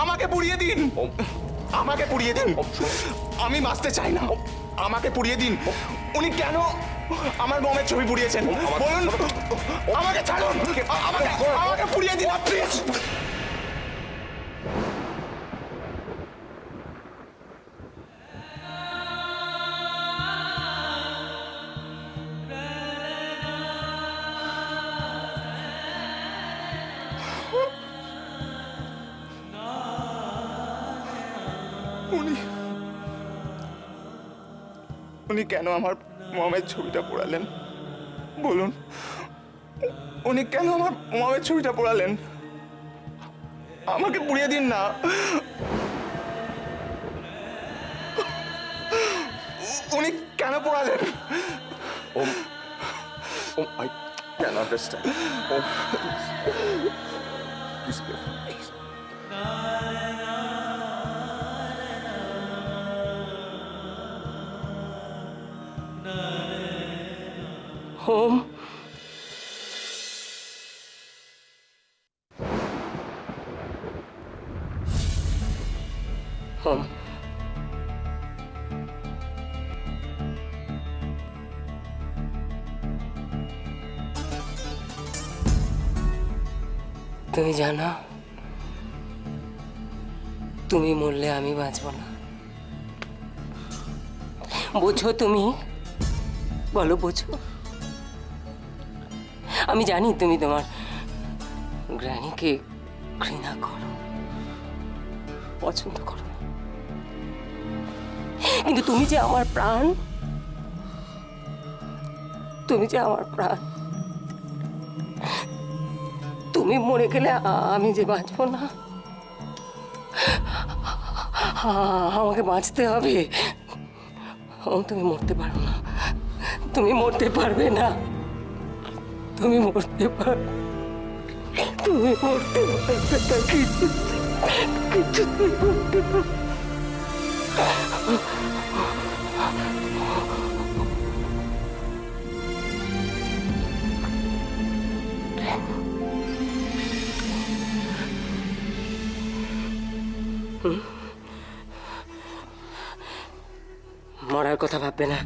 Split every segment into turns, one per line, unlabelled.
আমাকে পুড়িয়ে দিন, আমাকে পুড়িয়ে দিন, আমি বাঁচতে চাই না, আমাকে পুড়িয়ে দিন। উনি কেন আমার মমের ছবি পুড়িয়েছেন বলুন, আমাকে ছাড়ুন, আমাকে পুড়িয়ে দিন প্লিজ। উনি কেন আমার মমের ছবিটা পোড়ালেন বলুন, উনি কেন আমার মমের ছবিটা পোড়ালেন? আমাকে পুড়িয়ে দিন না। উনি কেন পোড়ালেন?
I can understand. Please, please.
Home, home, তুমি জানো তুমি মরলে আমি বাঁচব না, বোঝো তুমি? বলো বোঝো? আমি জানি তুমি তোমার গ্র্যানিকে ঘৃণা করো, পছন্দ করো, কিন্তু তুমি যে আমার প্রাণ, তুমি যে আমার প্রাণ, তুমি মরে গেলে আমি যে বাঁচবো না, আমাকে বাঁচতে হবে। তুমি মরতে পারো না, তুমি মরতে পারবে না, তুমি মরতে পারবে, তুমি মরতে পারবে না, কিছু তুমি মরতে পারবে। মরার কথা ভাববে না।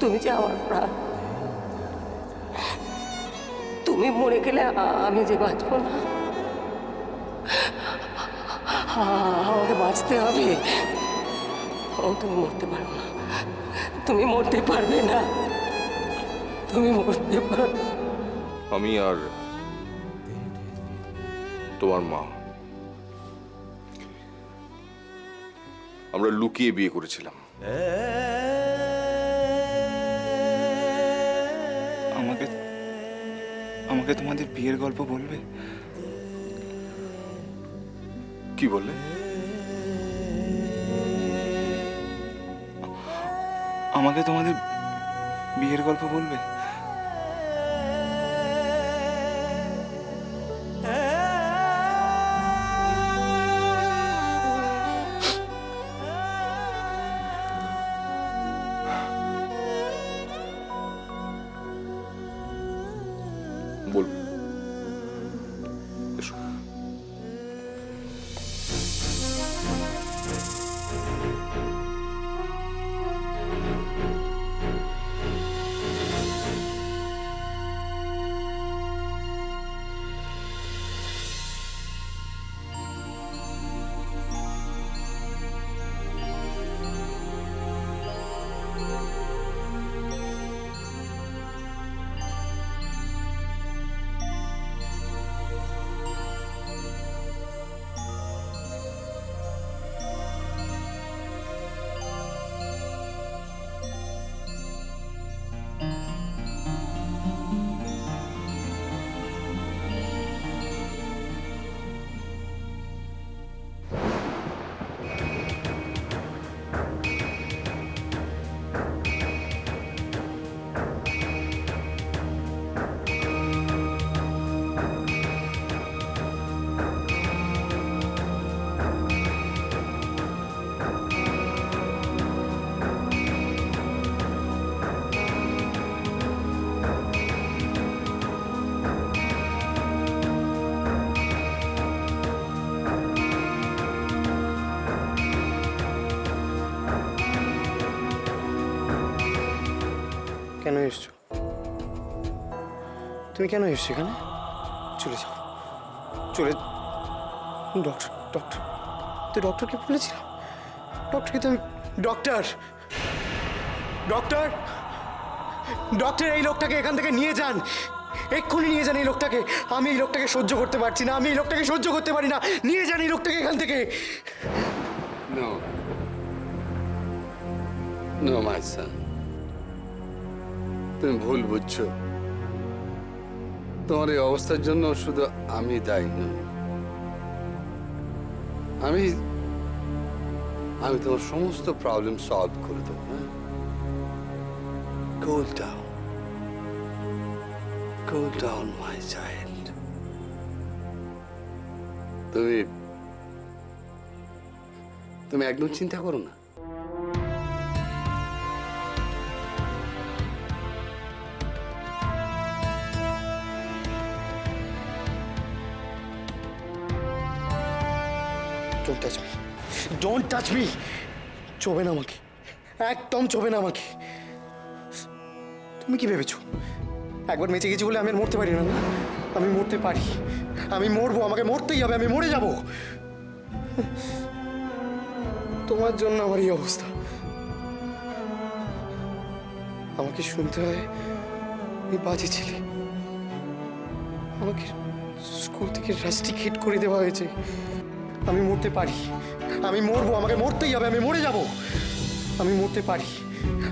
তুমি যে আমার প্রাণ, তুমি মরে গেলে আমি যে বাঁচবো না, আমাকে বাঁচতে হবে। তুমি মরতে পারো না, তুমি মরতে পারবে না, তুমি মরতে পারবে।
আমি আর তোমার মা আমরা লুকিয়ে বিয়ে করেছিলাম।
আমাকে আমাকে তোমাদের বিয়ের গল্প বলবে?
কি বললে?
আমাকে তোমাদের বিয়ের গল্প বলবে?
বলবো। এসো।
তুমি কেন এসছো এখানে? চলে যাও, চলে। ডক্টর ডক্টর তুই ডক্টরকে বলেছিলাম, ডক্টরকে তো আমি ডক্টর ডক্টর ডক্টর এই লোকটাকে এখান থেকে নিয়ে যান, এক্ষুনি নিয়ে যান এই লোকটাকে। আমি এই লোকটাকে সহ্য করতে পারছি না, আমি এই লোকটাকে সহ্য করতে পারি না। নিয়ে যান এই লোকটাকে এখান থেকে।
No. No, my son. তুমি ভুল বুঝছো। তোমার এই অবস্থার জন্য শুধু আমি দায়ী নই। আমি তোমার সমস্ত প্রবলেম সলভ করে দেবো। Cool down. Cool down, my child. তুমি একদম চিন্তা করো না।
Don't touch me, don't touch me. ছোবে না আমাকে, একদম ছোবে না আমাকে। তুমি কি ভেবেছো একবার বেঁচে গেছি বলে আমি আর মরতে পারি না? আমি মরতে পারি, আমি মরবো, আমাকে মরতেই হবে, আমি মরে যাব। তোমার জন্য আমার এই অবস্থা। আমাকে শুনতে হয় আমি বাজে ছেলে, আমাকে স্কুল থেকে রাস্টিকেট করে দেওয়া হয়েছে। আমি মরতে পারি, আমি মরবো, আমাকে মরতেই হবে, আমি মরে যাব। আমি মরতে পারি,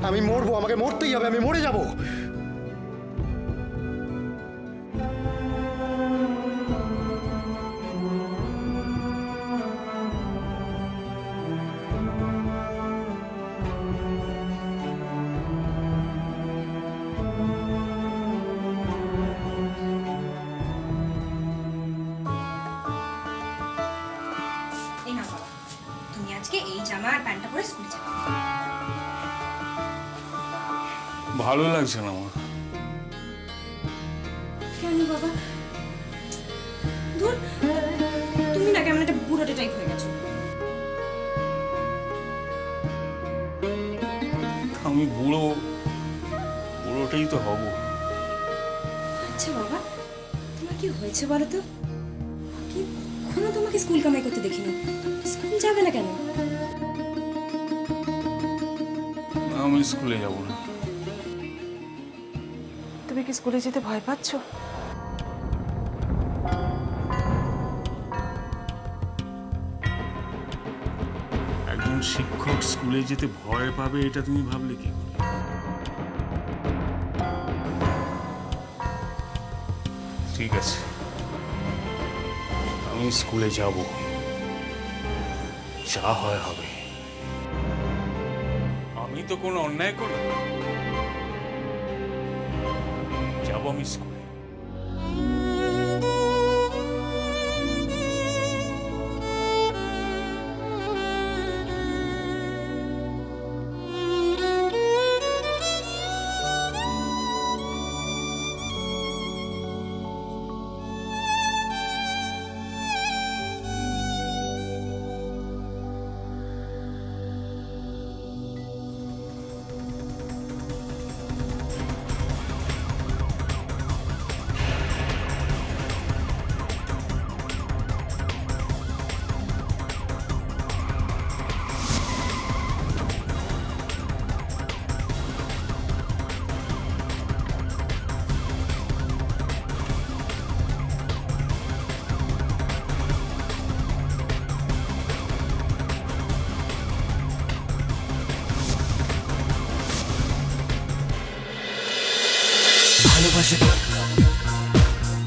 আমি মরবো, আমাকে মরতেই হবে, আমি মরে যাব।
এই না বাবা, তুমি আজকে এই জামা আর প্যান্টটা পরে স্কুলে যাবে।
ভালো লাগছে না আমার।
কেন বাবা? ধুর, তুমি না কেমন একটা বুড়োটে টাইপ হয়ে গেছো।
আমি বুড়োটাই তো হব।
আচ্ছা বাবা, তোমার কি হয়েছে বলো তো? কি কখনো তোমাকে স্কুল কামাই করতে দেখিনি। স্কুল যাবে না কেন?
আমি স্কুলে যাব না।
তুমি কি স্কুলে যেতে ভয় পাচ্ছ?
একজন শিক্ষক স্কুলে যেতে ভয় পাবে এটা তুমি ভাবলে কি করে? ঠিক আছে, আমি স্কুলে যাব, যা হয় হবে। আমি তো কোনো অন্যায় করি, যাব আমি স্কুলে।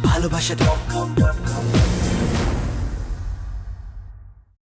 ভালোবাসা